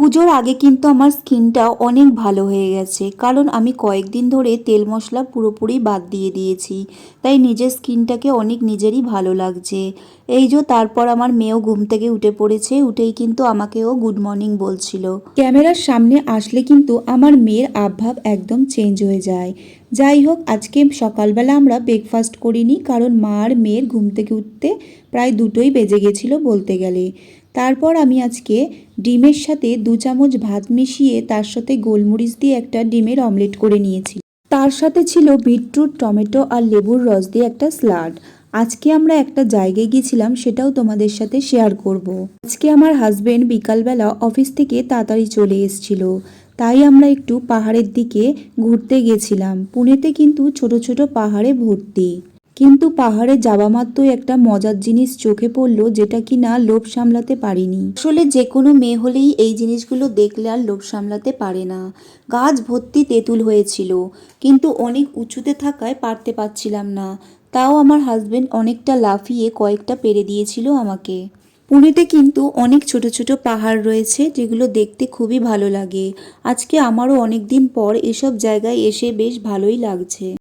পুজোর আগে কিন্তু আমার স্কিনটা অনেক ভালো হয়ে গেছে, কারণ আমি কয়েকদিন ধরে তেল মশলা পুরোপুরি বাদ দিয়ে দিয়েছি। তাই নিজের স্কিনটাকে অনেক নিজেরই ভালো লাগছে। এই যে তারপর আমার মেয়েও ঘুম থেকে উঠে পড়েছে, উঠেই কিন্তু আমাকেও গুড মর্নিং বলছিল। ক্যামেরার সামনে আসলে কিন্তু আমার মেয়ের আবভাব একদম চেঞ্জ হয়ে যায়। যাই হোক, আজকে সকালবেলা আমরা ব্রেকফাস্ট করিনি, কারণ মা আর মেয়ের ঘুম থেকে উঠতে প্রায় দুটোই বেজে গেছিলো বলতে গেলে। তারপর আমি আজকে ডিমের সাথে 2 চামচ ভাত মিশিয়ে তার সাথে গোলমরিচ দিয়ে একটা ডিমের অমলেট করে নিয়েছি। তার সাথে ছিল বিটরুট, টমেটো আর লেবুর রস দিয়ে একটা স্যালাড। আজকে আমরা একটা জায়গায় গিয়েছিলাম, সেটাও তোমাদের সাথে শেয়ার করব। আজকে আমার হাজবেন্ড বিকালবেলা অফিস থেকে তাড়াতাড়ি চলে এসেছিল, তাই আমরা একটু পাহাড়ের দিকে ঘুরতে গেছিলাম। পুনেতে কিন্তু ছোট ছোট পাহাড়ে ভর্তি, কিন্তু পাহাড়ে যাওয়া মাত্রই একটা মজার জিনিস চোখে পড়লো, যেটা কিনা লোভ সামলাতে পারিনি। আসলে যে কোনো মেয়ে হলেই এই জিনিসগুলো দেখলে আর লোভ সামলাতে পারে না। গাছ ভর্তি তেঁতুল হয়েছিল, কিন্তু অনেক উঁচুতে থাকায় পারতে পারছিলাম না। তাও আমার হাজবেন্ড অনেকটা লাফিয়ে কয়েকটা পেরে দিয়েছিল আমাকে। পুনেতে কিন্তু অনেক ছোট ছোট পাহাড় রয়েছে, যেগুলো দেখতে খুবই ভালো লাগে। আজকে আমারও অনেক দিন পর এসব জায়গায় এসে বেশ ভালোই লাগছে।